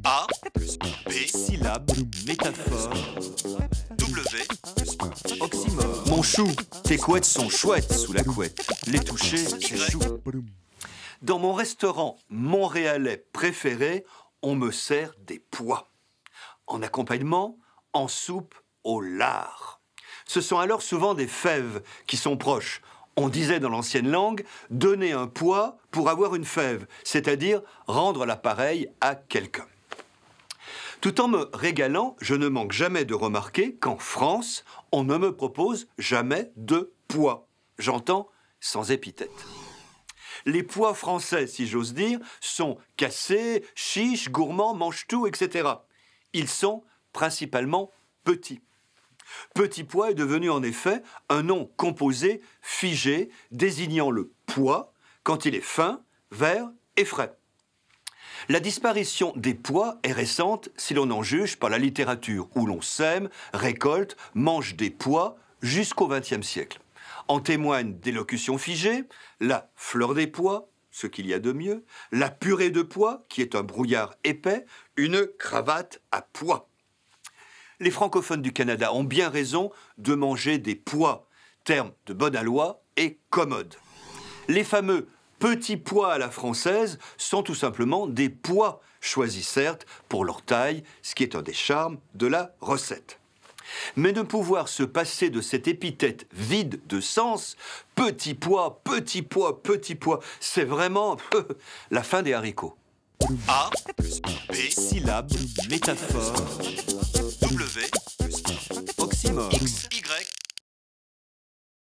A plus B, Syllabe, métaphore, W plus oxymore. Mon chou, tes couettes sont chouettes sous la couette. Les toucher, c'est chou. Dans mon restaurant montréalais préféré, on me sert des pois. En accompagnement, en soupe au lard. Ce sont alors souvent des fèves qui sont proches. On disait dans l'ancienne langue, donner un pois pour avoir une fève, c'est-à-dire rendre l'appareil à quelqu'un. Tout en me régalant, je ne manque jamais de remarquer qu'en France, on ne me propose jamais de pois. J'entends sans épithète. Les pois français, si j'ose dire, sont cassés, chiches, gourmands, mange-tout, etc. Ils sont principalement petits. Petit pois est devenu en effet un nom composé, figé, désignant le pois quand il est fin, vert et frais. La disparition des pois est récente si l'on en juge par la littérature où l'on sème, récolte, mange des pois jusqu'au XXe siècle. En témoignent des locutions figées, la fleur des pois, ce qu'il y a de mieux, la purée de pois, qui est un brouillard épais, une cravate à pois. Les francophones du Canada ont bien raison de manger des pois, terme de bon aloi et commode. Les fameux petits pois à la française sont tout simplement des pois, choisis certes pour leur taille, ce qui est un des charmes de la recette. Mais ne pouvoir se passer de cette épithète vide de sens, petit pois, petit pois, petit pois, c'est vraiment la fin des haricots. A plus B, Syllabe, métaphore, W plus oxymore. Y